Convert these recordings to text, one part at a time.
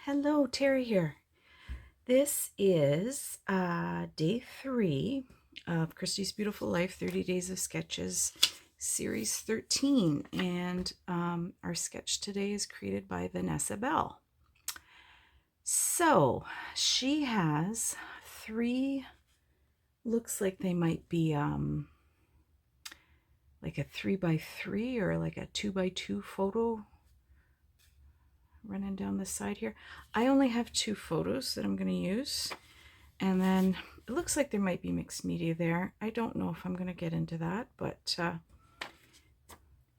Hello, Terry here. This is day 3 of Christy's Beautiful Life 30 Days of Sketches, Series 13. And our sketch today is created by Vanessa Bell. So she has 3, looks like they might be like a 3x3 or like a 2x2 photo running down the side here. I only have 2 photos that I'm going to use, and then it looks like there might be mixed media there. I don't know if I'm going to get into that, but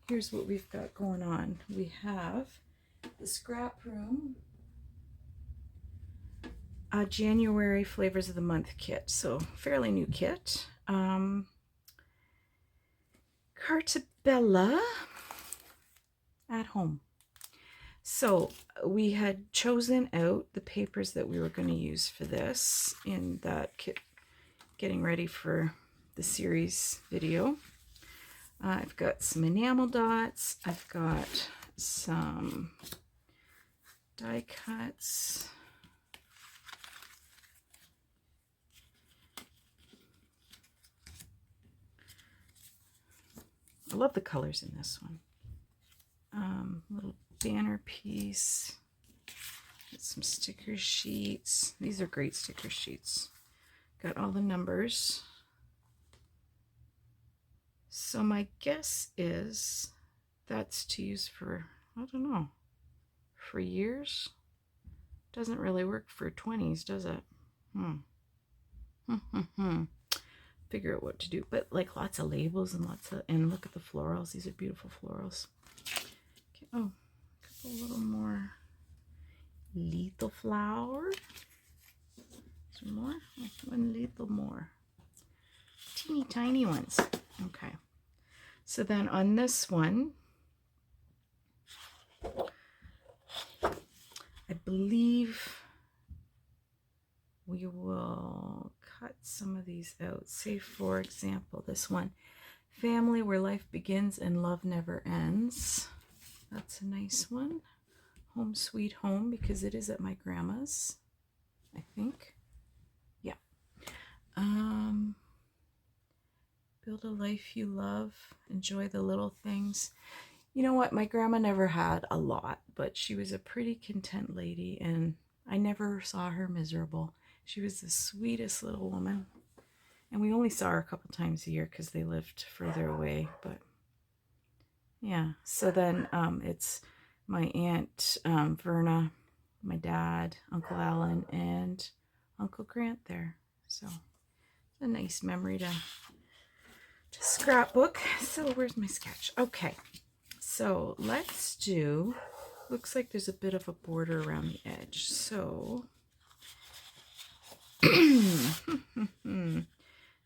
here's what we've got going on. We have the Scrap Room January Flavors of the Month kit, so fairly new kit. Cartabella at Home. So we had chosen out the papers that we were going to use for this in that kit, getting ready for the series video. I've got some enamel dots. I've got some die cuts. I love the colors in this one. Little banner piece. Got some sticker sheets. These are great sticker sheets. Got all the numbers. So my guess is that's to use for, I don't know, for years. Doesn't really work for 20s, does it? Figure out what to do. But like lots of labels and and look at the florals. These are beautiful florals. Okay. Oh, a couple little more little flower. Some more. One little more. Teeny tiny ones. Okay. So then on this one, I believe we will cut some of these out. Say, for example, this one, Family Where Life Begins and Love Never Ends. That's a nice one. Home Sweet Home, because it is at my grandma's, I think. Yeah. Build a life you love. Enjoy the little things. You know what? My grandma never had a lot, but she was a pretty content lady, and I never saw her miserable. She was the sweetest little woman. And we only saw her a couple times a year because they lived further away. But yeah, so then it's my Aunt Verna, my dad, Uncle Alan, and Uncle Grant there. So it's a nice memory to scrapbook. So where's my sketch? Okay, so let's do, looks like there's a bit of a border around the edge. So do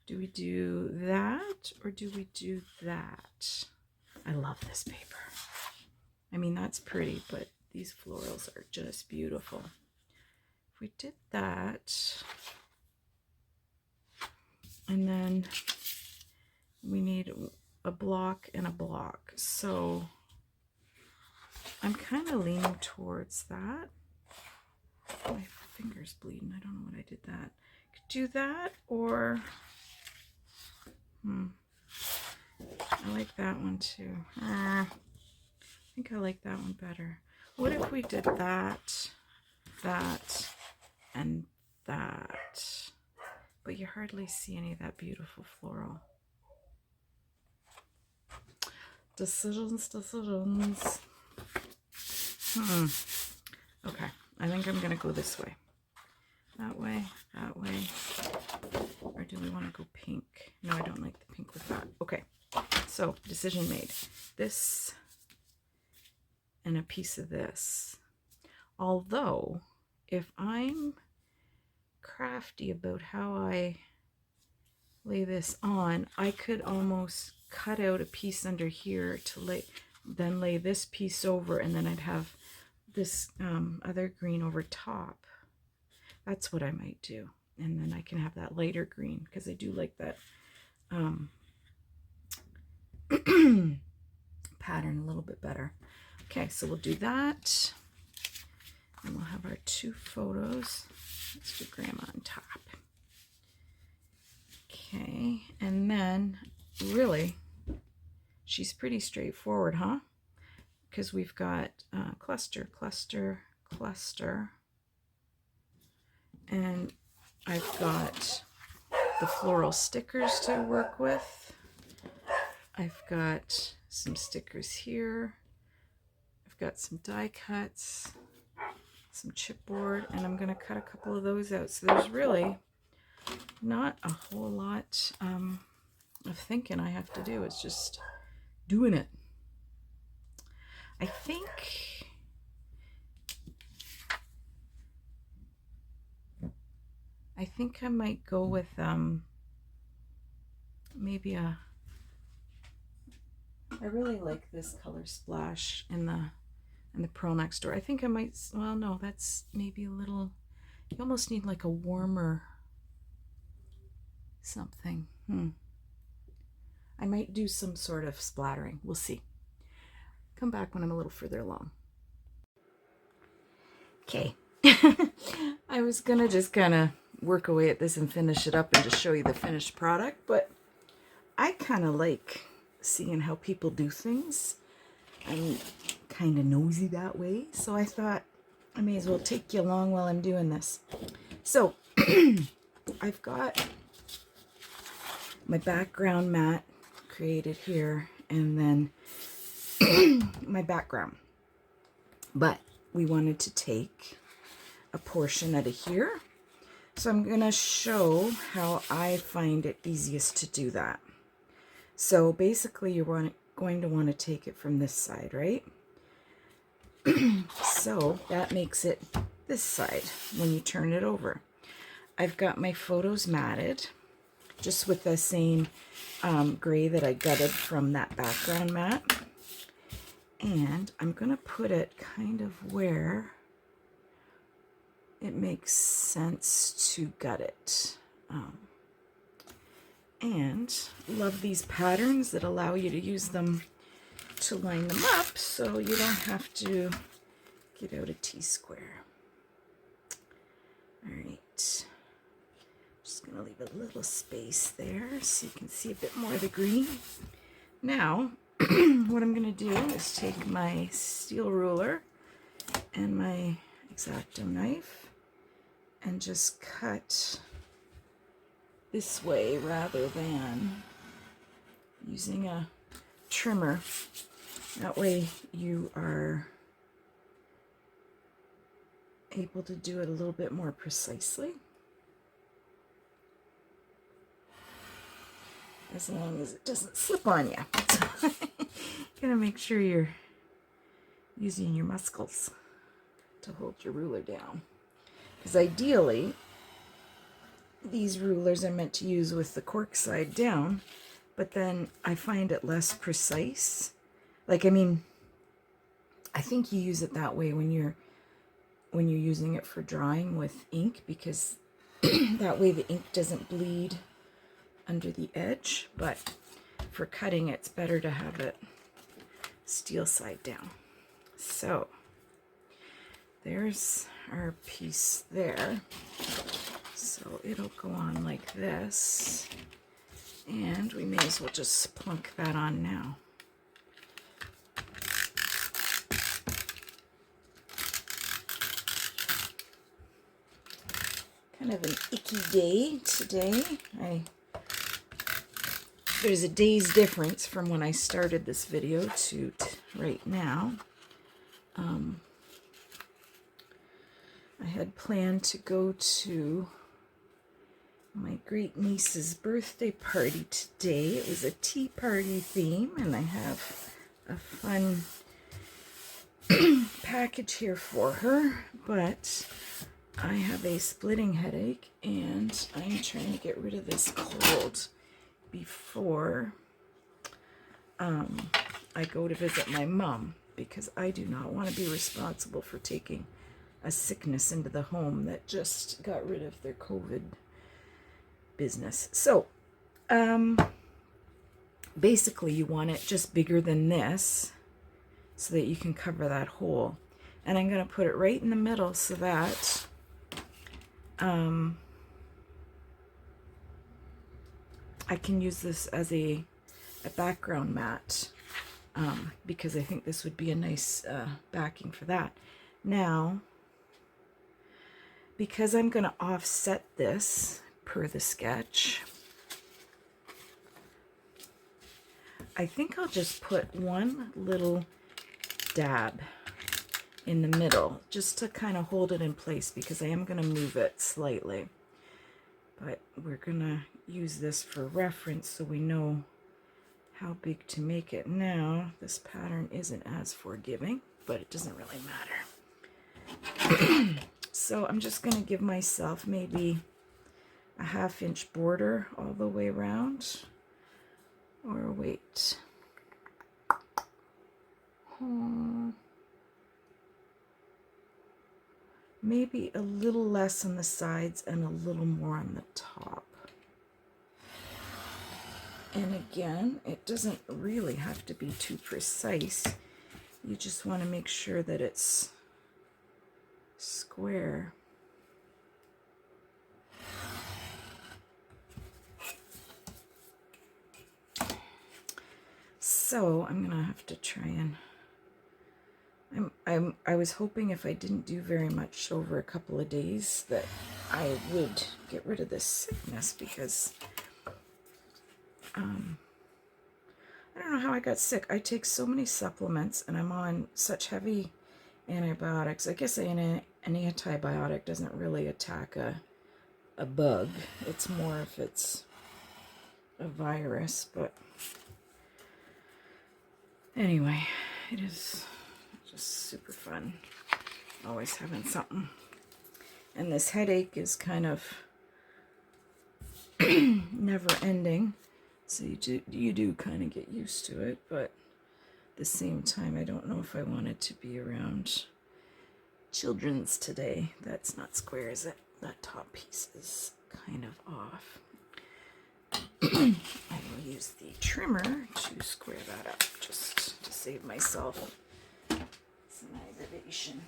we do that or do we do that? I love this paper. I mean, that's pretty, but these florals are just beautiful. If we did that, and then we need a block and a block. So I'm kind of leaning towards that. My finger's bleeding. I don't know what I did that. Could do that, or I like that one too. I think I like that one better. What if we did that, that, and that? But you hardly see any of that beautiful floral. Decisions. Okay, I think I'm gonna go this way. That way. Or do we want to go pink? No, I don't like the pink with that. Okay, so decision made. This and a piece of this. Although, if I'm crafty about how I lay this on, I could almost cut out a piece under here to then lay this piece over, and then I'd have this other green over top. That's what I might do. And then I can have that lighter green, because I do like that pattern a little bit better. Okay, so we'll do that. And we'll have our 2 photos. Let's do Grandma on top. Okay, and then really, she's pretty straightforward, huh? Because we've got cluster, cluster, cluster. And I've got the floral stickers to work with. I've got some stickers here. I've got some die cuts, some chipboard, and I'm going to cut a couple of those out. So there's really not a whole lot of thinking I have to do. It's just doing it. I think I might go with maybe I really like this color splash in the Pearl Next Door. I think I might, well, no, that's maybe a little, you almost need like a warmer something. I might do some sort of splattering. We'll see. Come back when I'm a little further along. Okay. I was gonna just kind of work away at this and finish it up and just show you the finished product, but I kind of like seeing how people do things. I'm kind of nosy that way, so I thought I may as well take you along while I'm doing this. So I've got my background mat created here, and then my background, but we wanted to take a portion out of here, so I'm going to show how I find it easiest to do that. So basically you're going to want to take it from this side, right? So that makes it this side when you turn it over. I've got my photos matted just with the same gray that I gutted from that background mat. And I'm going to put it kind of where it makes sense to gut it. And love these patterns that allow you to use them to line them up so you don't have to get out a T-square. All right. Just going to leave a little space there so you can see a bit more of the green. Now, what I'm going to do is take my steel ruler and my X-Acto knife and just cut this way rather than using a trimmer. That way you are able to do it a little bit more precisely, as long as it doesn't slip on you. So gotta make sure you're using your muscles to hold your ruler down, because ideally these rulers are meant to use with the cork side down, but then I find it less precise. Like, I mean, I think you use it that way when you're using it for drawing with ink, because that way the ink doesn't bleed under the edge, but for cutting it's better to have it steel side down. So there's our piece there. So it'll go on like this, and we may as well just plunk that on now. Kind of an icky day today. There's a day's difference from when I started this video to right now. I had planned to go to my great niece's birthday party today. It was a tea party theme, and I have a fun package here for her, but I have a splitting headache and I'm trying to get rid of this cold before I go to visit my mom, because I do not want to be responsible for taking a sickness into the home that just got rid of their COVID business. So basically you want it just bigger than this so that you can cover that hole. And I'm going to put it right in the middle so that I can use this as a background mat, because I think this would be a nice backing for that. Now, because I'm going to offset this per the sketch, I think I'll just put one little dab in the middle just to kind of hold it in place, because I am going to move it slightly. But we're going to use this for reference so we know how big to make it. Now, this pattern isn't as forgiving, but it doesn't really matter. So I'm just going to give myself maybe a 1/2 inch border all the way around. Or wait. Maybe a little less on the sides and a little more on the top. And again, it doesn't really have to be too precise. You just want to make sure that it's square. So I'm gonna have to try and I was hoping if I didn't do very much over a couple of days that I would get rid of this sickness, because I don't know how I got sick. I take so many supplements and I'm on such heavy antibiotics. I guess an antibiotic doesn't really attack a bug. It's more if it's a virus, but anyway, it is just super fun. Always having something. And this headache is kind of never ending. So you do kind of get used to it, but at the same time, I don't know if I wanted to be around children's today. That's not square, is it? That top piece is kind of off. I will use the trimmer to square that up, just to save myself some aggravation.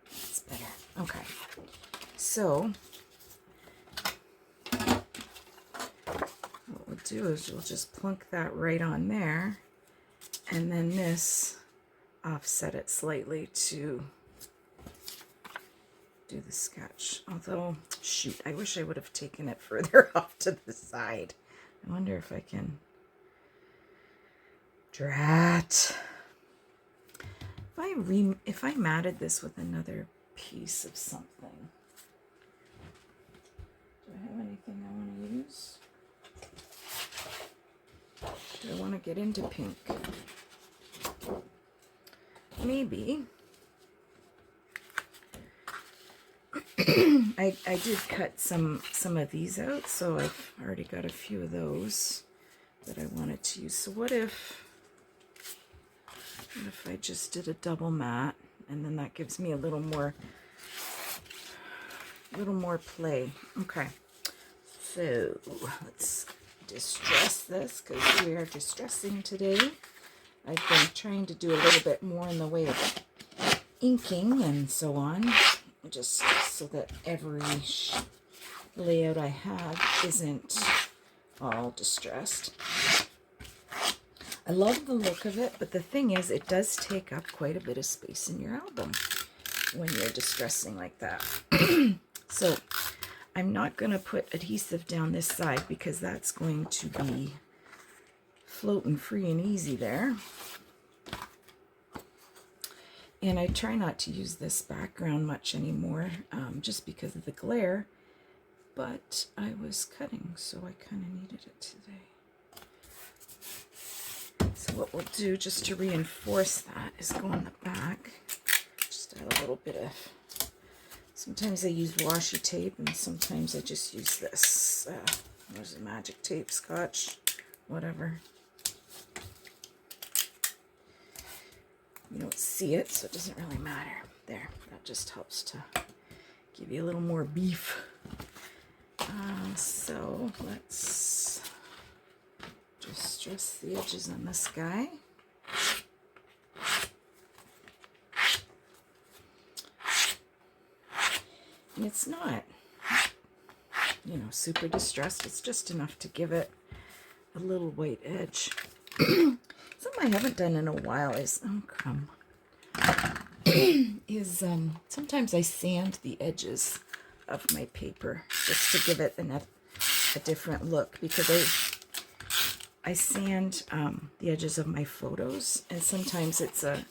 That's better. Okay. So, what we'll do is we'll just plunk that right on there, and then this, offset it slightly to do the sketch. Although, shoot, I wish I would have taken it further off to the side. I wonder if I can. Drat. If I matted this with another piece of something. Do I have anything I want to use? Do I want to get into pink? Maybe. I did cut some of these out, so I've already got a few of those that I wanted to use. So what if I just did a double mat, and then that gives me a little more play. Okay, so let's distress this, because we are distressing today. I've been trying to do a little bit more in the way of inking and so on, just so that every layout I have isn't all distressed. I love the look of it, but the thing is, it does take up quite a bit of space in your album when you're distressing like that. So I'm not going to put adhesive down this side, because that's going to be floating free and easy there. And I try not to use this background much anymore, just because of the glare. But I was cutting, so I kind of needed it today. So what we'll do, just to reinforce that, is go on the back. Just add a little bit of... Sometimes I use washi tape, and sometimes I just use this. What is it, magic tape, scotch, whatever. You don't see it, so it doesn't really matter. There, that just helps to give you a little more beef. So let's Distress the edges on this guy. And it's not, you know, super distressed. It's just enough to give it a little white edge. Something I haven't done in a while is, oh crumb, is sometimes I sand the edges of my paper just to give it a different look, because I sand the edges of my photos, and sometimes it's a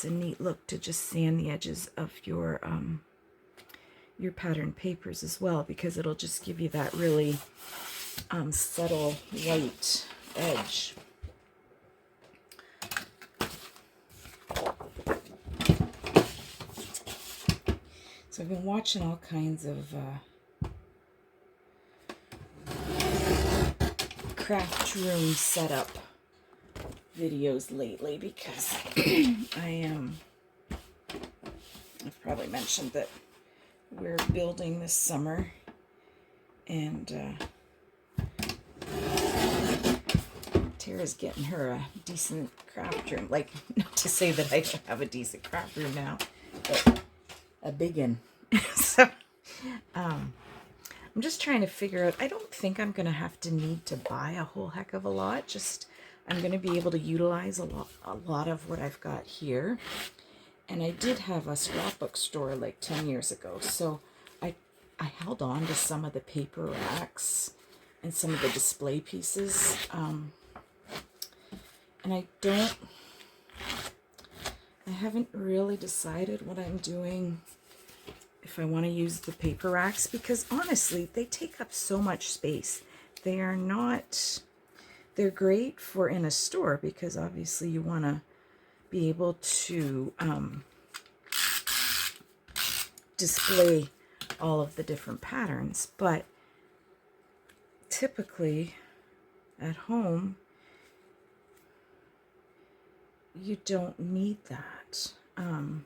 neat look to just sand the edges of your pattern papers as well, because it'll just give you that really subtle white edge. So I've been watching all kinds of craft room setup videos lately, because I've probably mentioned that we're building this summer, and Tara's getting her a decent craft room. Like, not to say that I don't have a decent craft room now, but a big one. So I'm just trying to figure out, I don't think I'm going to need to buy a whole heck of a lot. Just, I'm going to be able to utilize a lot of what I've got here. And I did have a scrapbook store like 10 years ago, so I held on to some of the paper racks and some of the display pieces. And I haven't really decided what I'm doing, if I want to use the paper racks, because honestly, they take up so much space. They're great for in a store, because obviously you want to be able to display all of the different patterns, but typically at home you don't need that. And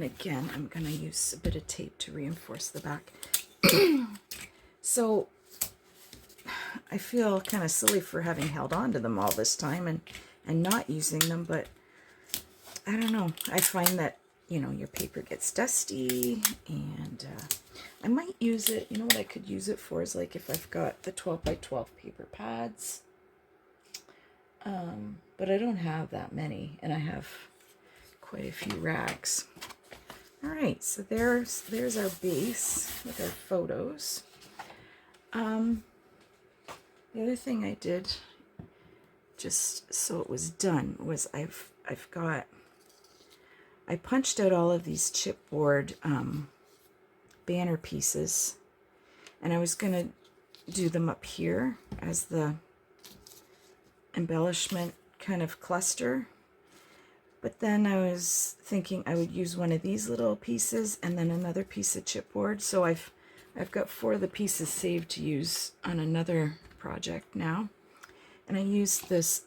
again, I'm going to use a bit of tape to reinforce the back. So I feel kind of silly for having held on to them all this time and not using them, but I don't know. I find that, you know, your paper gets dusty, and I might use it. You know what I could use it for is, like, if I've got the 12 by 12 paper pads, but I don't have that many, and I have quite a few racks. All right, so there's our base with our photos. The other thing I did, just so it was done, was I punched out all of these chipboard banner pieces, and I was going to do them up here as the embellishment kind of cluster. But then I was thinking I would use one of these little pieces and then another piece of chipboard. So I've got 4 of the pieces saved to use on another project now. And I used this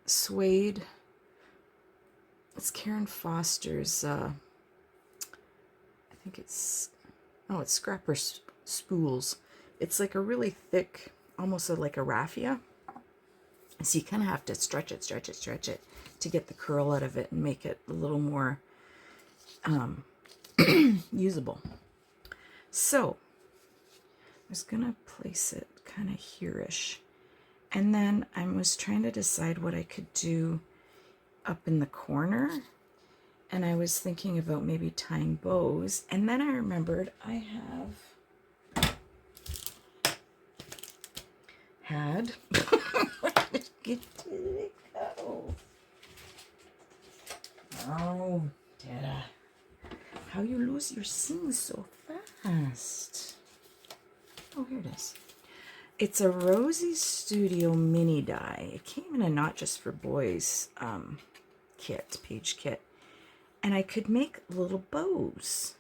suede. It's Karen Foster's, I think it's Scrapper Spools. It's like a really thick, almost like a raffia. So you kind of have to stretch it to get the curl out of it and make it a little more usable. So I was going to place it kind of here-ish. And then I was trying to decide what I could do up in the corner, and I was thinking about maybe tying bows, and then I remembered I had where did it go? Oh, Dada, how you lose your things so fast? Oh, here it is. It's a Rosie Studio mini die. It came in a Not Just for Boys page kit, and I could make little bows.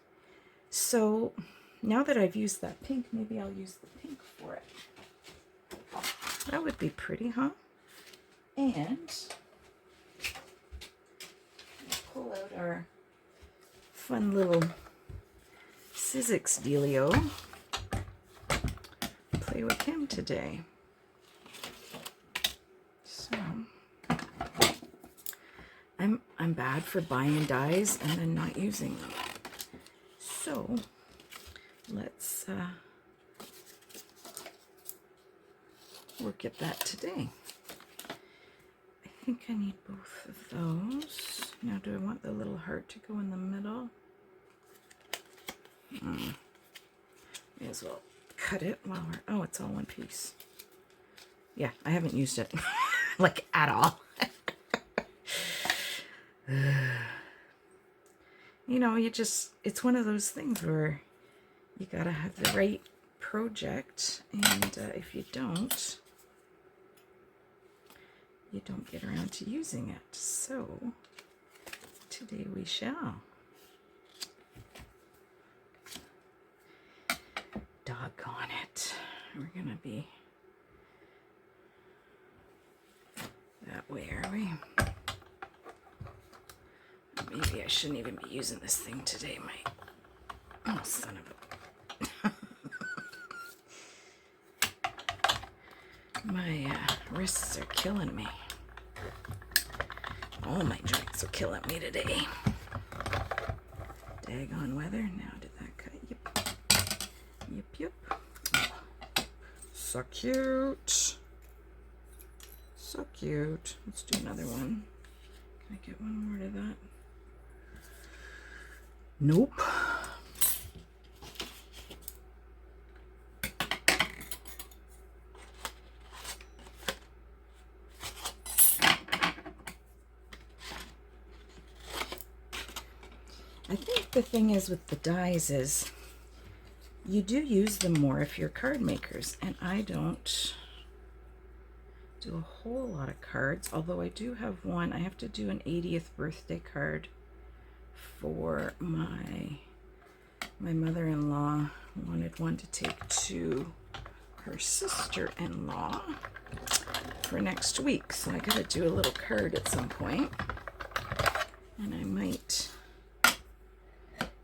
So now that I've used that pink, maybe I'll use the pink for it. That would be pretty, huh? And pull out our fun little Sizzix dealio. Play with him today. So I'm bad for buying dyes and then not using them. So let's work at that today. I think I need both of those. Now, do I want the little heart to go in the middle? May as well cut it while we're... Oh, it's all one piece. Yeah, I haven't used it like at all. You know, it's one of those things where you gotta have the right project, and if you don't get around to using it. So today we shall. Doggone it. We're gonna be that way, are we? Maybe I shouldn't even be using this thing today, oh, son of a... My wrists are killing me. All my joints are killing me today. Daggone weather. Now, did that cut? Yep. So cute. So cute. Let's do another one. Can I get one more to that? Nope. I think the thing is with the dies is you do use them more if you're card makers, and I don't do a whole lot of cards, although I do have one. I have to do an 80th birthday card for my mother-in-law. Wanted one to take to her sister-in-law for next week, so I gotta do a little card at some point, and I might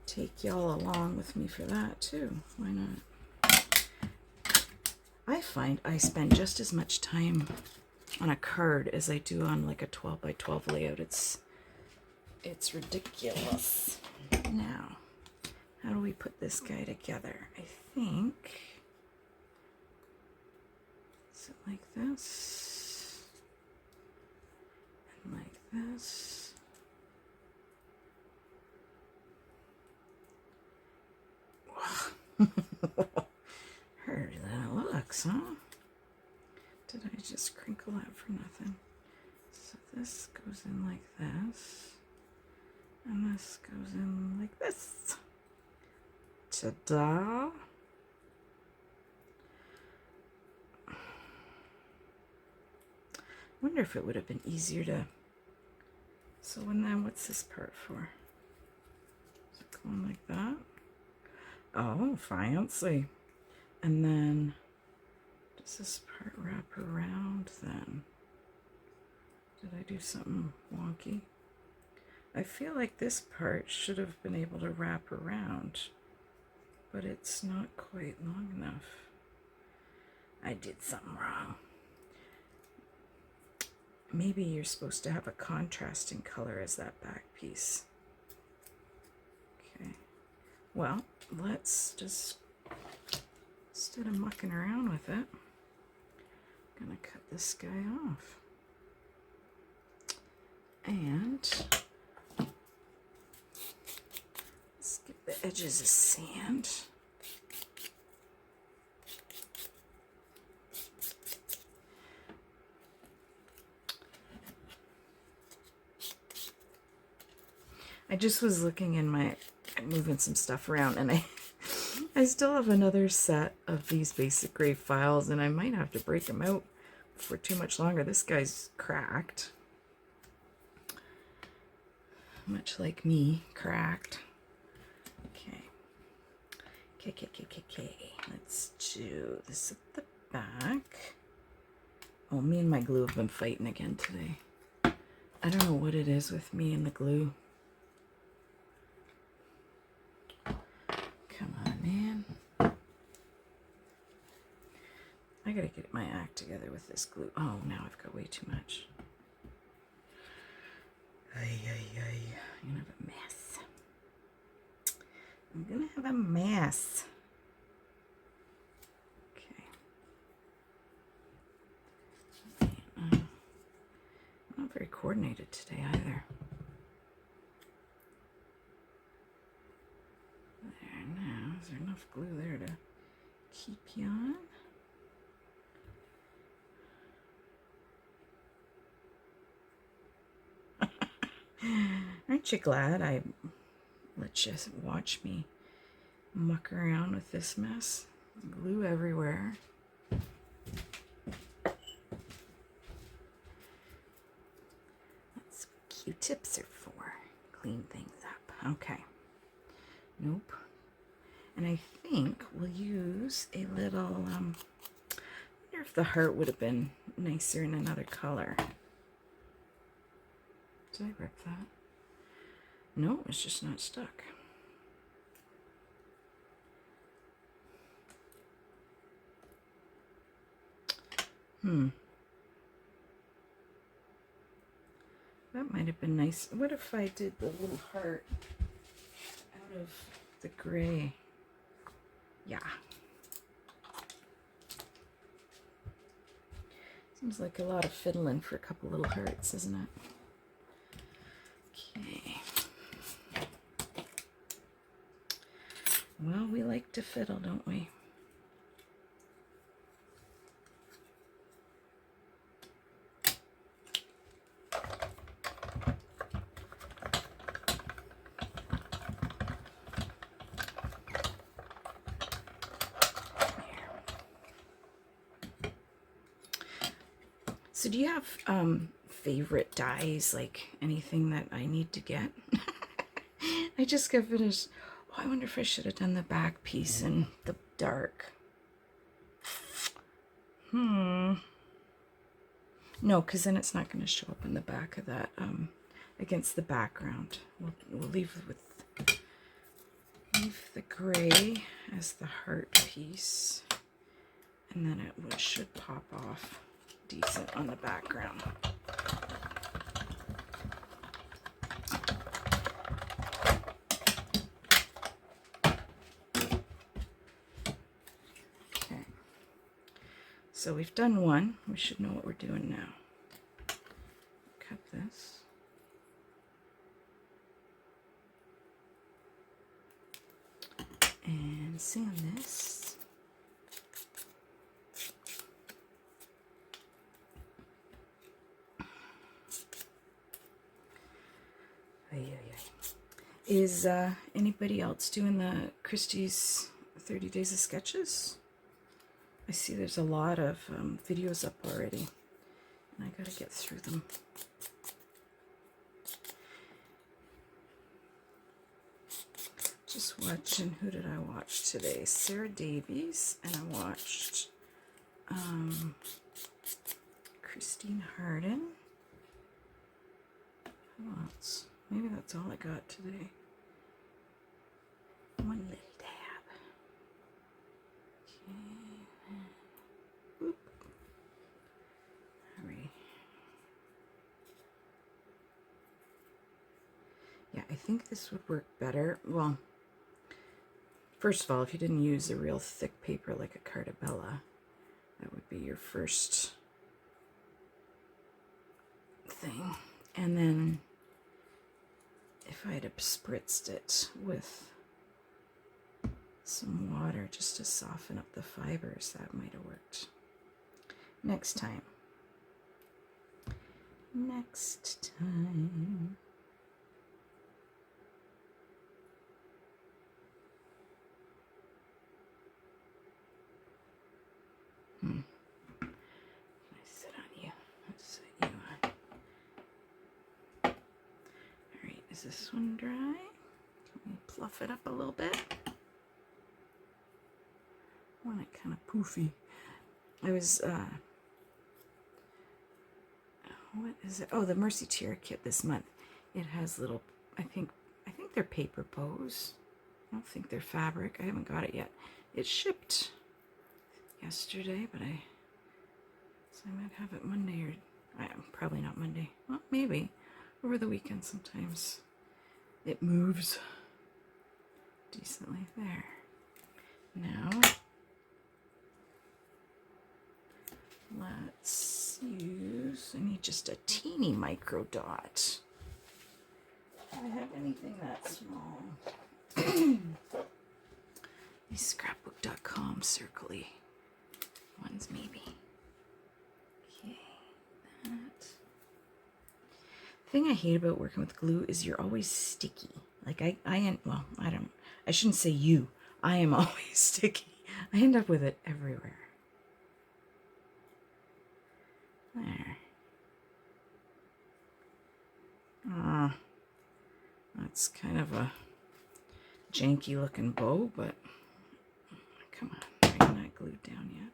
take y'all along with me for that too. Why not? I find I spend just as much time on a card as I do on like a 12 by 12 layout. It's ridiculous. Now, how do we put this guy together? I think, is it like this? And like this? Harder than it looks, huh? Did I just crinkle that for nothing? So this goes in like this, and this goes in like this. Ta-da! Wonder if it would have been easier to... So then what's this part for? Is it going like that? Oh, fancy. And then, does this part wrap around then? Did I do something wonky? I feel like this part should have been able to wrap around, but it's not quite long enough. I did something wrong. Maybe you're supposed to have a contrasting color as that back piece. Okay. Well, let's just, instead of mucking around with it, I'm gonna cut this guy off. And let's give the edges a sand. I just was looking in my, moving some stuff around, and I still have another set of these basic grade files, and I might have to break them out for too much longer. This guy's cracked. Much like me, cracked. Okay. Let's do this at the back. Oh, me and my glue have been fighting again today. I don't know what it is with me and the glue. Come on, man. I I gotta get my act together with this glue. Oh, now I've got way too much. Ay, ay, ay. I'm gonna have a mess. I'm gonna have a mess. Okay. I'm not very coordinated today either. There now. Is there enough glue there to keep you on? Aren't you glad I let you watch me muck around with this mess? Glue everywhere. That's what Q-tips are for. Clean things up. Okay. Nope. And I think we'll use a little, I wonder if the heart would have been nicer in another color. Did I rip that? No, it's just not stuck. That might have been nice. What if I did the little heart out of the gray? Yeah. Seems like a lot of fiddling for a couple little hearts, isn't it? Okay. Well, we like to fiddle, don't we? So do you have favorite dies, like anything that I need to get? I just got finished. Oh, I wonder if I should have done the back piece in the dark. No, because then it's not going to show up in the back of that against the background. We'll leave the gray as the heart piece, and then it should pop off decent on the background. Okay, so we've done one. We should know what we're doing now. Cut this. And sand this. Is anybody else doing the Christy's 30 Days of Sketches? I see there's a lot of videos up already, and I gotta get through them. Just watching, who did I watch today? Sarah Davies, and I watched Christine Harden. Who else? Maybe that's all I got today. One little tab. Okay. Boop. Hurry. Yeah, I think this would work better. Well, first of all, if you didn't use a real thick paper like a Cartabella, that would be your first thing. And then if I'd have spritzed it with some water just to soften up the fibers, that might have worked. Next time. Next time. Can I sit on you? Let's sit you on. Alright, is this one dry? Can we fluff it up a little bit? I want it kind of poofy. I was, what is it? Oh, the Mercy Tear kit this month. It has little, I think they're paper bows. I don't think they're fabric. I haven't got it yet. It shipped yesterday, but I So I might have it Monday or probably not Monday. Well, maybe over the weekend sometimes. It moves decently there. Now let's use, I need just a teeny micro dot. Do I have anything that small? These scrapbook.com circly ones maybe. Okay, that. The thing I hate about working with glue is you're always sticky. Like I shouldn't say you. I am always sticky. I end up with it everywhere. There. That's kind of a janky looking bow, but come on, you're not glued down yet.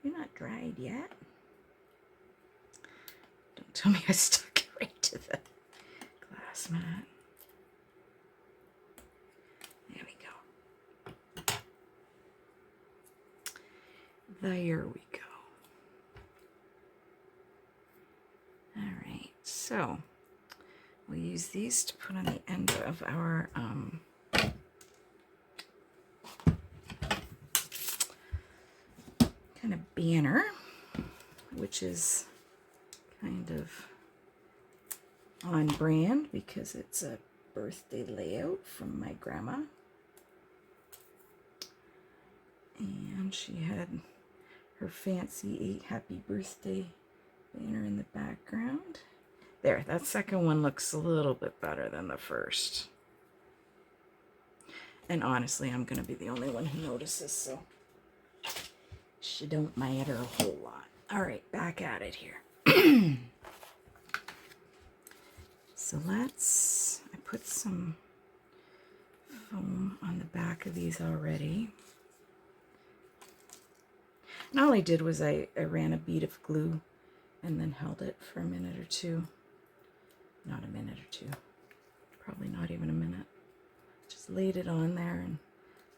You're not dried yet. Don't tell me I stuck it right to the glass mat. There we go. There we go. All right, so we'll use these to put on the end of our kind of banner, which is kind of on brand because it's a birthday layout from my grandma. And she had her fancy happy birthday banner in the background. There, that second one looks a little bit better than the first. And honestly, I'm going to be the only one who notices, so she don't matter a whole lot. All right, back at it here. So I put some foam on the back of these already. And all I did was I ran a bead of glue and then held it for a minute or two. Not a minute or two. Probably not even a minute. Just laid it on there and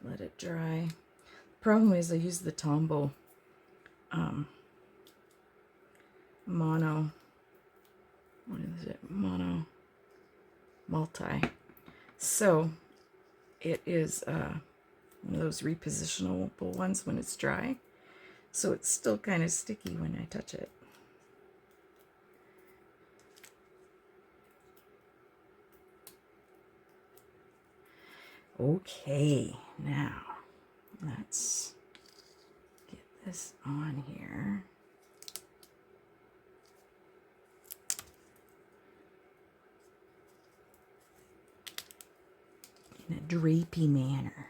let it dry. The problem is I used the Tombow mono, what is it? Mono multi. So it is one of those repositionable ones when it's dry. So it's still kind of sticky when I touch it. Okay, now let's get this on here. In a drapey manner.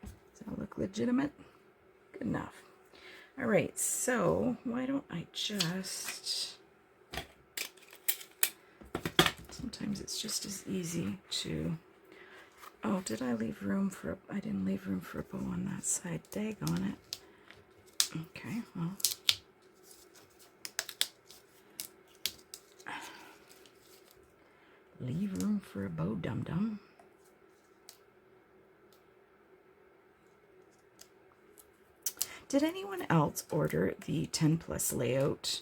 Does that look legitimate? Good enough. All right, so why don't I just... Sometimes it's just as easy to... Oh, did I leave room for... I didn't leave room for a bow on that side. Dag on it. Okay, well... Leave room for a bow, dum-dum. Did anyone else order the 10 plus layout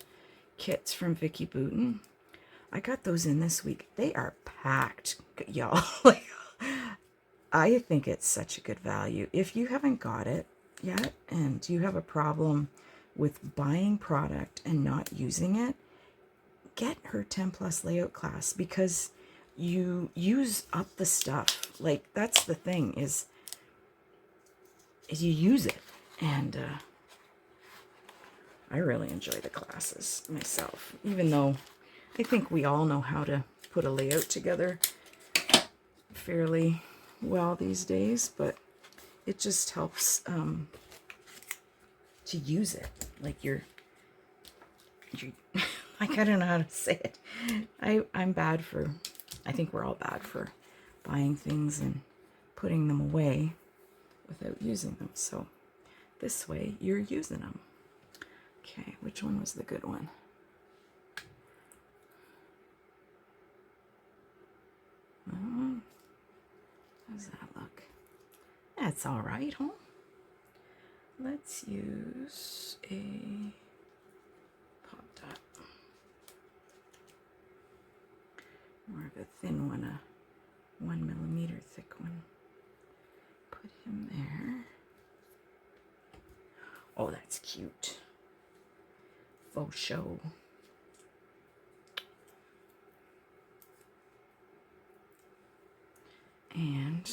kits from Vicky Booten? I got those in this week. They are packed, y'all. I think it's such a good value. If you haven't got it yet and you have a problem with buying product and not using it, get her 10 plus layout class because you use up the stuff. Like, that's the thing is you use it. And I really enjoy the classes myself, even though I think we all know how to put a layout together fairly well these days, but it just helps to use it. Like you're like, I don't know how to say it. I'm bad for, I think we're all bad for buying things and putting them away without using them. So this way you're using them. Okay, which one was the good one? How does that look? That's all right, huh? let's use a pop dot. More of a thin one, a 1 millimeter thick one. Put him there. Oh, that's cute. Faux show. And,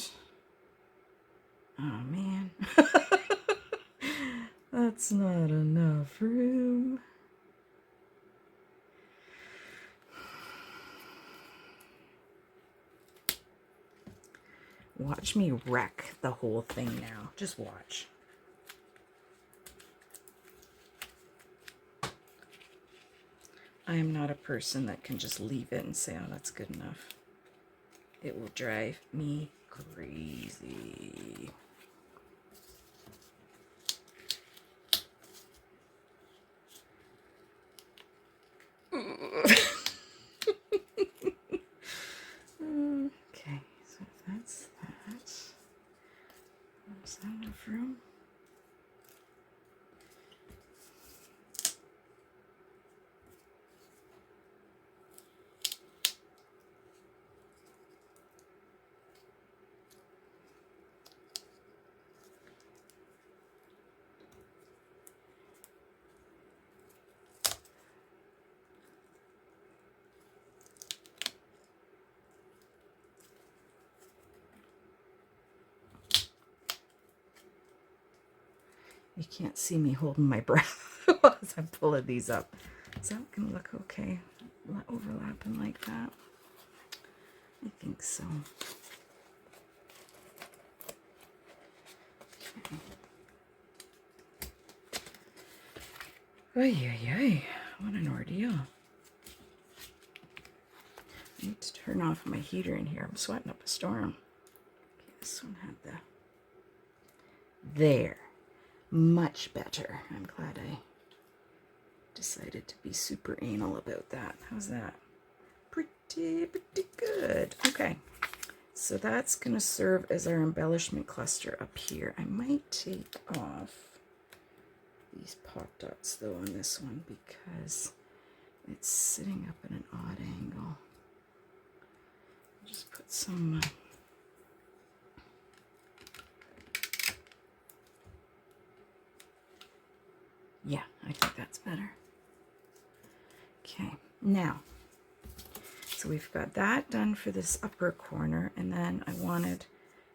oh man, that's not enough room. Watch me wreck the whole thing now. Just watch. I am not a person that can just leave it and say, oh, that's good enough. It will drive me crazy. Okay, so that's that. Is that enough room? You can't see me holding my breath as I'm pulling these up. Is that going to look okay? Overlapping like that? I think so. Okay. Ay, ay, ay. What an ordeal. I need to turn off my heater in here. I'm sweating up a storm. Okay, this one had the... There. Much better. I'm glad I decided to be super anal about that. How's that? Pretty good. Okay. So that's going to serve as our embellishment cluster up here. I might take off these pop dots though on this one because it's sitting up at an odd angle. Just put some yeah, I think that's better. Okay, now, so we've got that done for this upper corner, and then I wanted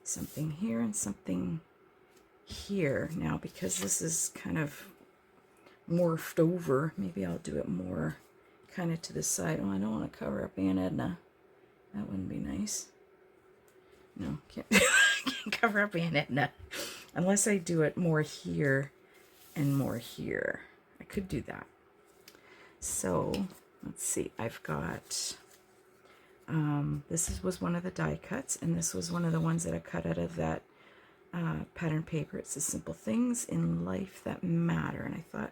something here and something here. Now, because this is kind of morphed over, maybe I'll do it more kind of to the side. Oh, I don't want to cover up Aunt Edna. That wouldn't be nice. No, can't, can't cover up Aunt Edna. Unless I do it more here and more here. I could do that. So, let's see. I've got, this was one of the die cuts, and this was one of the ones that I cut out of that pattern paper. It's the simple things in life that matter. And I thought,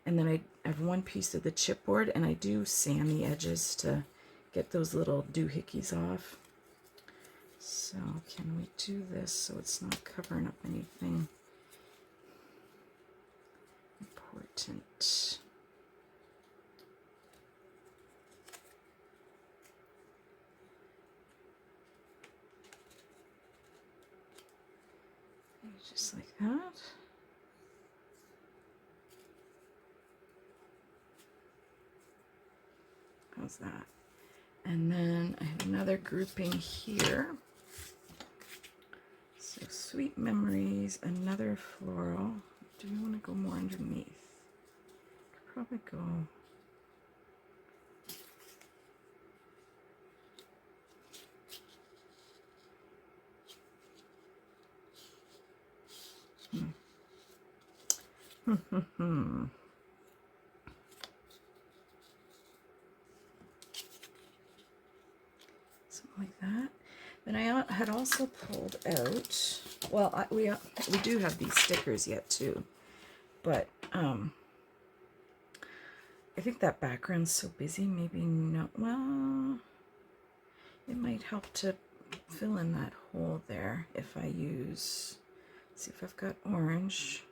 and then I have one piece of the chipboard, and I do sand the edges to get those little doohickeys off. So can we do this so it's not covering up anything important? Just like that. How's that? And then I have another grouping here. So sweet memories, another floral. Do we want to go more underneath? Could probably go. Something like that. Then I had also pulled out, well, we do have these stickers yet too, but I think that background's so busy, maybe not, well, it might help to fill in that hole there if I use, let's see if I've got orange.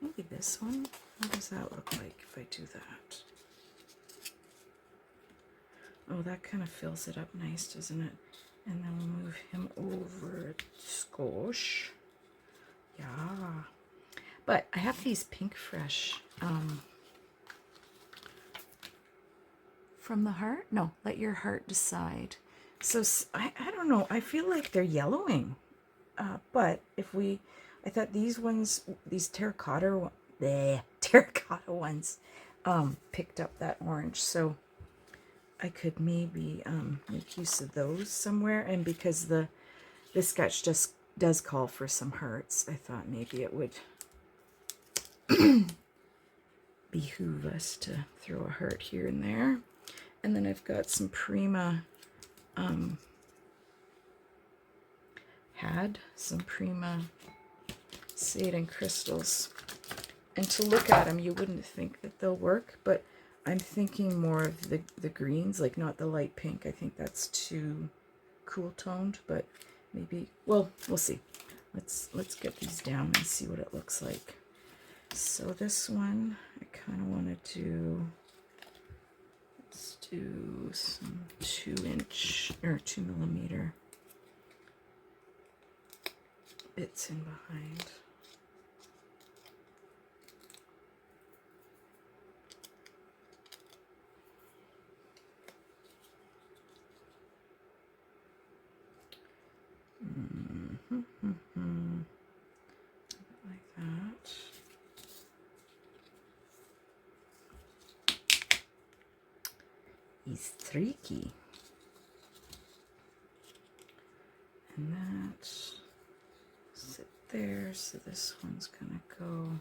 Maybe this one. How does that look like if I do that? Oh, that kind of fills it up nice, doesn't it? And then we'll move him over a skosh. Yeah. But I have these Pink Fresh from the heart. No, let your heart decide. So I don't know. I feel like they're yellowing. But if I thought these ones, these terracotta ones, picked up that orange. So I could maybe make use of those somewhere. And because the sketch just does call for some hearts, I thought maybe it would behoove us to throw a heart here and there. And then I've got some Prima, Satan crystals. And to look at them, you wouldn't think that they'll work, but I'm thinking more of the greens, like not the light pink. I think that's too cool toned, but maybe, well, we'll see. Let's get these down and see what it looks like. So this one, I kind of want to do, let's do some 2-inch or 2mm bits in behind. Like that. He's tricky. And that sit there, so this one's gonna go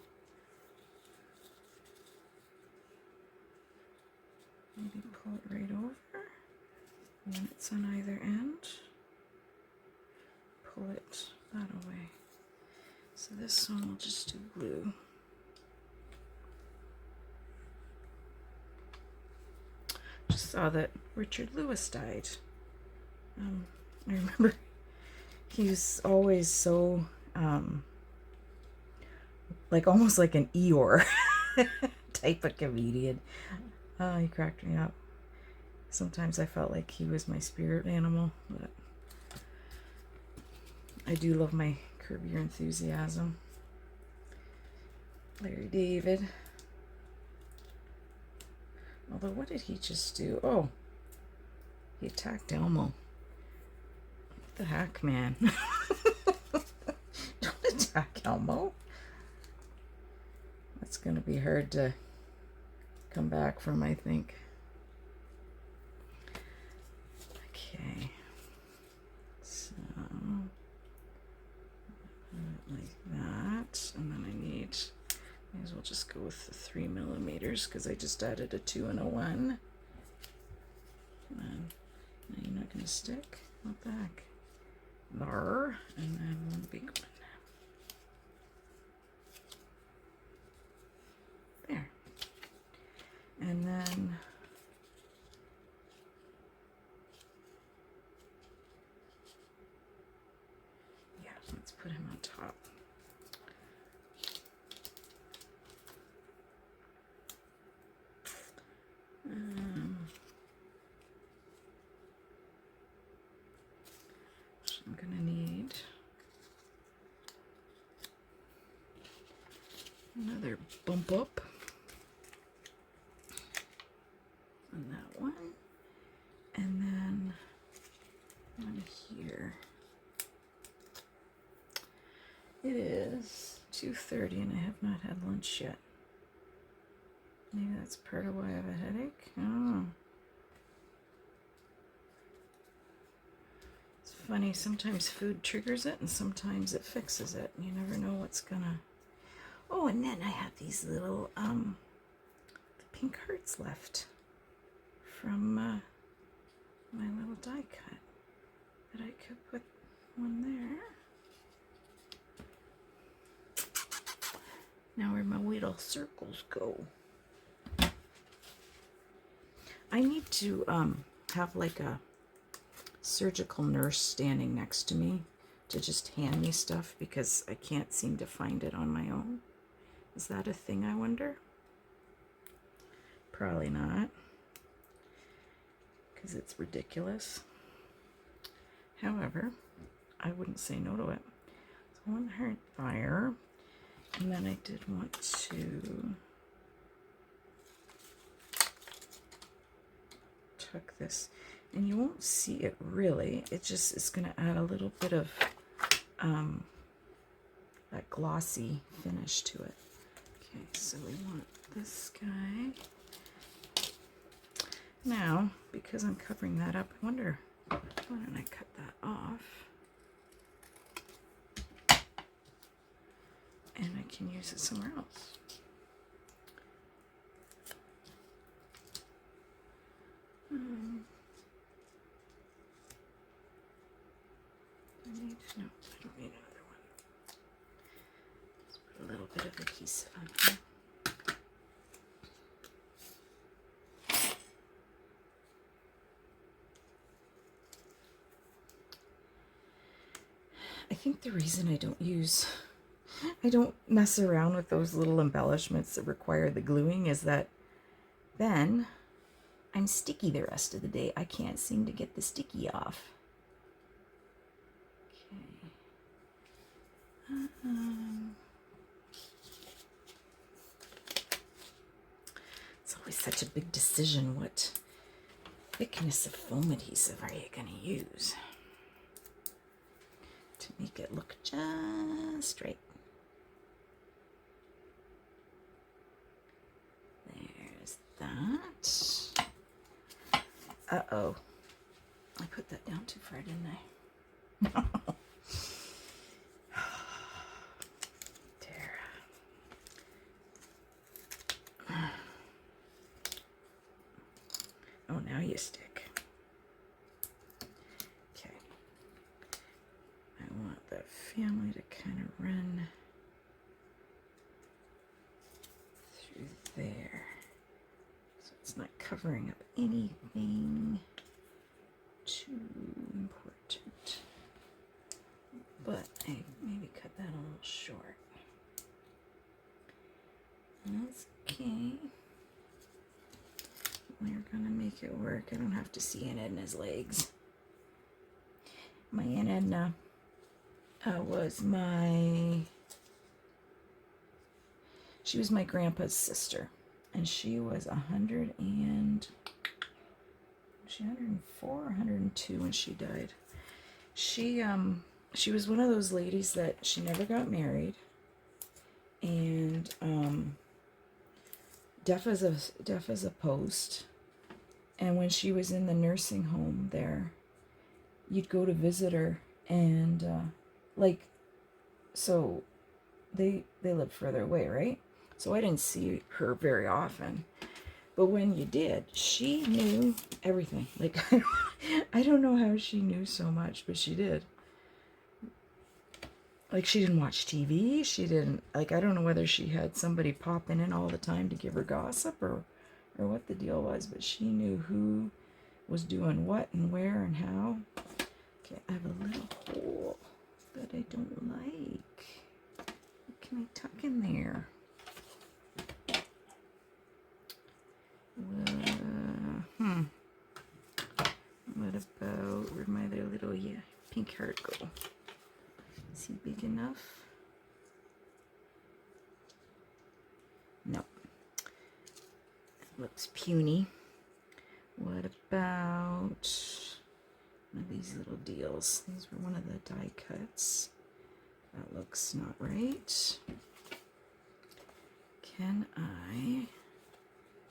maybe pull it right over when it's on either end. Pull it that away. So this one will just do glue. Just saw that Richard Lewis died. I remember he was always so like almost like an Eeyore type of comedian. He cracked me up. Sometimes I felt like he was my spirit animal, but I do love my Curb Your Enthusiasm. Larry David. Although, what did he just do? Oh, he attacked Elmo. What the heck, man? Don't attack Elmo. That's going to be hard to come back from, I think. Okay. So, like that. And then I need, may as well just go with the 3mm because I just added a 2 and a 1. Come on. Now you're not going to stick. What the heck? There. And then one big one. There. And then yeah, let's put him on top. So I'm gonna need another bump up on that one, and then one here. It is 2:30 and I have not had lunch yet. Maybe that's part of why I have a headache. I don't know. It's funny, sometimes food triggers it and sometimes it fixes it. You never know what's gonna... Oh, and then I have these little the pink hearts left from my little die cut that I could put one there. Now where my little circles go. I need to have like a surgical nurse standing next to me to just hand me stuff because I can't seem to find it on my own. Is that a thing, I wonder? Probably not, because it's ridiculous. However, I wouldn't say no to it. So one heart fire, and then I did want to tuck this, and you won't see it really. It's going to add a little bit of that glossy finish to it. Okay, so we want this guy. Now, because I'm covering that up, I wonder, why don't I cut that off? And I can use it somewhere else. No, I don't need another one. Let's put a little bit of adhesive on here. I think the reason I don't mess around with those little embellishments that require the gluing is that then I'm sticky the rest of the day. I can't seem to get the sticky off. It's always such a big decision. What thickness of foam adhesive are you going to use to make it look just right? There's that. Uh-oh. I put that down too far, didn't I? Oh, now you stick. Okay. I want the family to kind of run through there. So it's not covering up anything too important. But I maybe cut that a little short. That's okay. We're gonna make it work. I don't have to see Aunt Edna's legs. My Aunt Edna she was my grandpa's sister, and she was 104 or 102 when she died. She was one of those ladies that she never got married, and deaf as a post. And when she was in the nursing home there, you'd go to visit her, and so they lived further away, right? So I didn't see her very often. But when you did, she knew everything. Like, I don't know how she knew so much, but she did. Like, she didn't watch TV. She didn't, like, I don't know whether she had somebody popping in all the time to give her gossip or what the deal was, but she knew who was doing what and where and how. Okay, I have a little hole that I don't like. What can I tuck in there? What about, where'd my other little pink heart go? Is he big enough? No. Looks puny. What about one of these little deals? These were one of the die cuts. That looks not right. Can I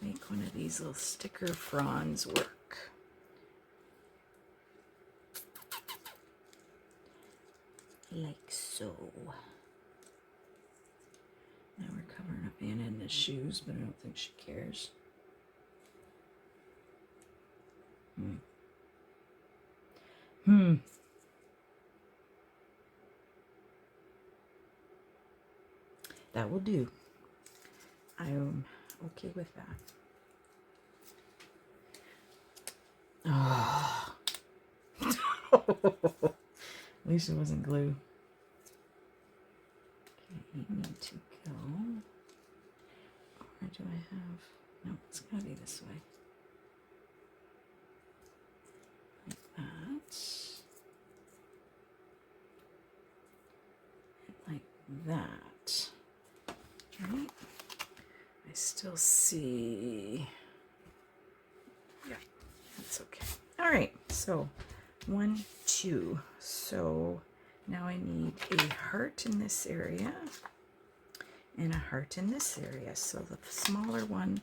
make one of these little sticker fronds work? Like so. Now we're covering up Aunt Edna's shoes, but I don't think she cares. That will do. I'm okay with that. Oh. At least it wasn't glue. Okay, you need to go do I have? No, it's gotta be this way. Like that. Like that. Right? I still see. Yeah, that's okay. All right, so 1, 2. So now I need a heart in this area and a heart in this area. So the smaller one,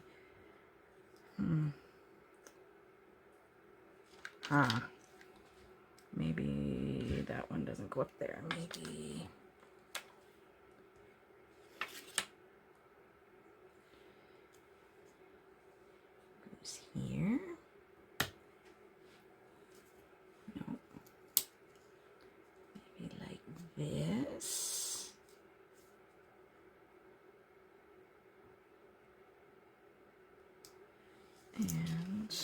maybe that one doesn't go up there. Maybe goes here. No, maybe like this. And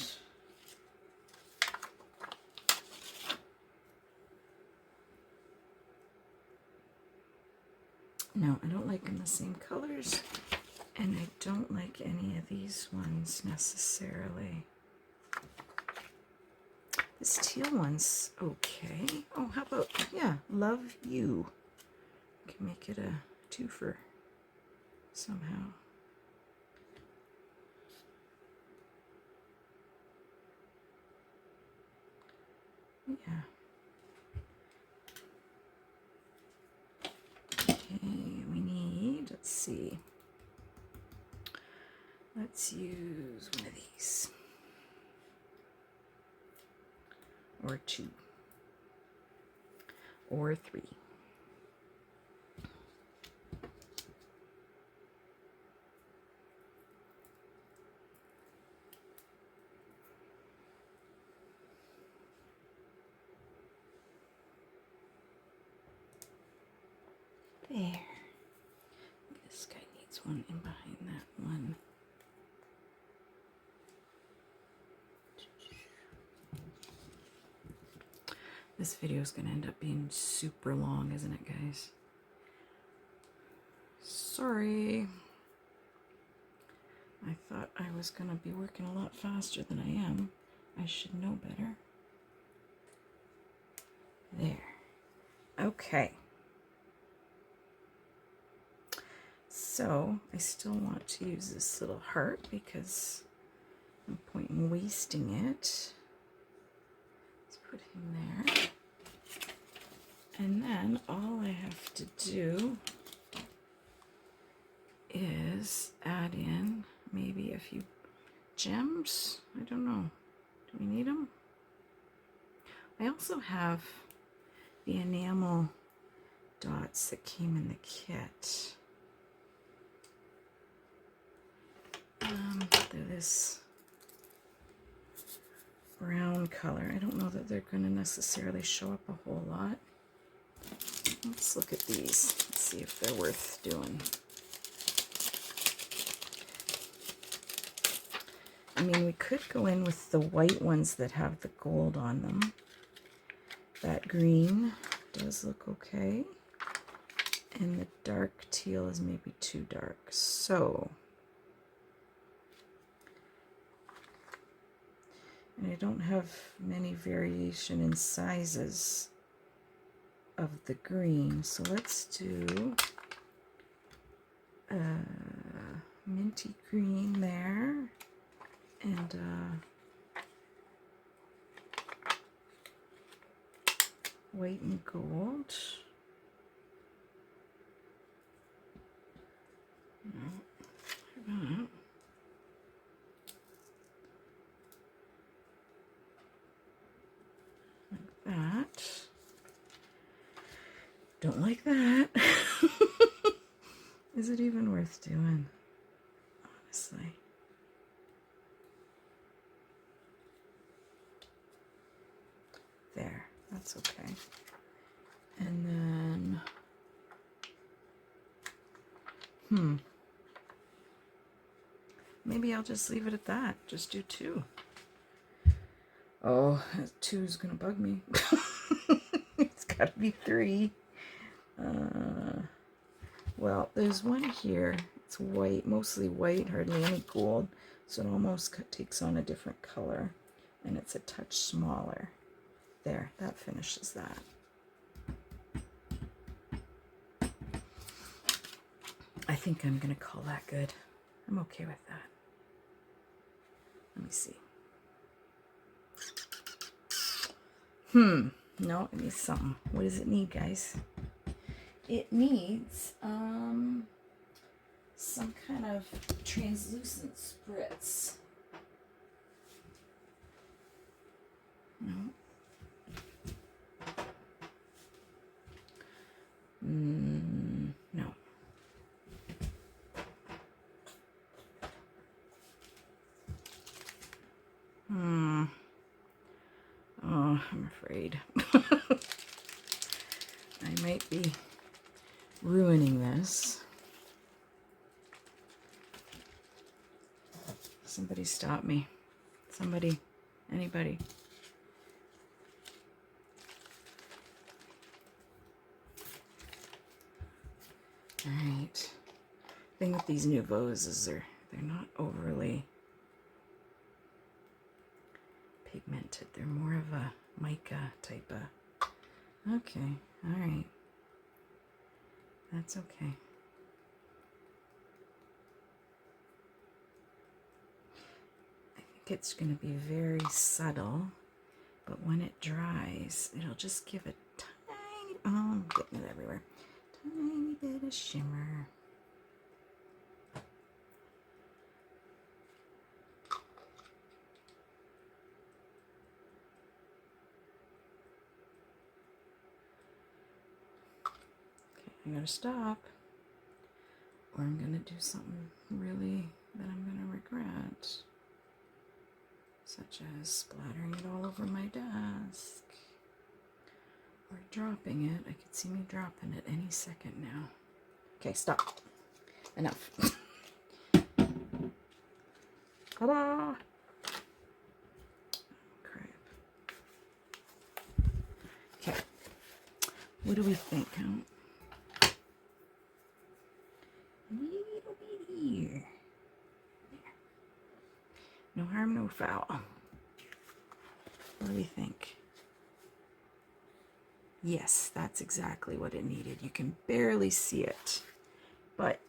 no, I don't like them the same colors, and I don't like any of these ones necessarily. This teal one's okay. Oh, how about, yeah, love you. Can make it a twofer somehow. Yeah. Okay, we need, let's see. Let's use one of these. Or 2. Or 3. There. This guy needs one in behind that one. This video is going to end up being super long, isn't it, guys? Sorry. I thought I was going to be working a lot faster than I am. I should know better. There. Okay. So I still want to use this little heart because no point in wasting it. Let's put him there. And then all I have to do is add in maybe a few gems. I don't know. Do we need them? I also have the enamel dots that came in the kit. They're this brown color. I don't know that they're going to necessarily show up a whole lot. Let's look at these. Let's see if they're worth doing. I mean, we could go in with the white ones that have the gold on them. That green does look okay. And the dark teal is maybe too dark. So, and I don't have many variation in sizes of the green. So let's do minty green there. And white and gold. No, like that. Don't like that. Is it even worth doing? Honestly. There, that's okay. And then, maybe I'll just leave it at that. Just do 2. Oh, 2 is gonna bug me. It's gotta be 3. Well, there's one here. It's white, mostly white, hardly any gold. So it almost takes on a different color. And it's a touch smaller. There, that finishes that. I think I'm going to call that good. I'm okay with that. Let me see. No, it needs something. What does it need, guys? It needs some kind of translucent spritz. No. No. Oh, I'm afraid. I might be ruining this. Somebody stop me. Somebody. Anybody. Alright. Thing with these Nouveaux is they're not overly pigmented. They're more of a mica type of. Okay, alright. That's okay. I think it's going to be very subtle, but when it dries, it'll just give a tiny, oh, I'm getting it everywhere, tiny bit of shimmer. I'm going to stop, or I'm going to do something really that I'm going to regret, such as splattering it all over my desk, or dropping it. I could see me dropping it any second now. Okay, stop. Enough. Ta-da! Crap. Okay. What do we think, huh? Little bit here. No harm, no foul. What do we think? Yes, that's exactly what it needed. You can barely see it, but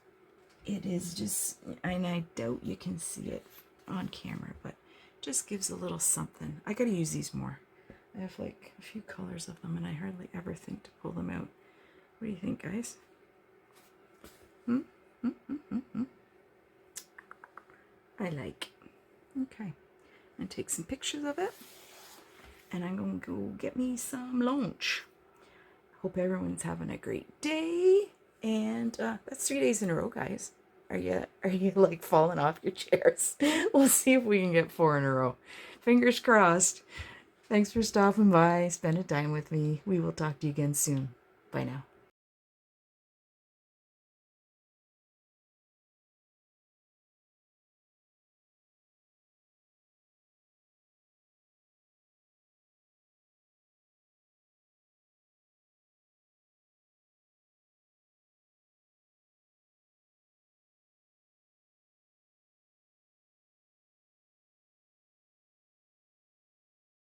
it is just, and I doubt you can see it on camera, but just gives a little something. I gotta use these more. I have like a few colors of them, and I hardly ever think to pull them out. What do you think, guys? I like. Okay. And take some pictures of it. And I'm going to go get me some lunch. Hope everyone's having a great day. And that's 3 days in a row, guys. Are you like falling off your chairs? We'll see if we can get 4 in a row. Fingers crossed. Thanks for stopping by, spending time with me. We will talk to you again soon. Bye now.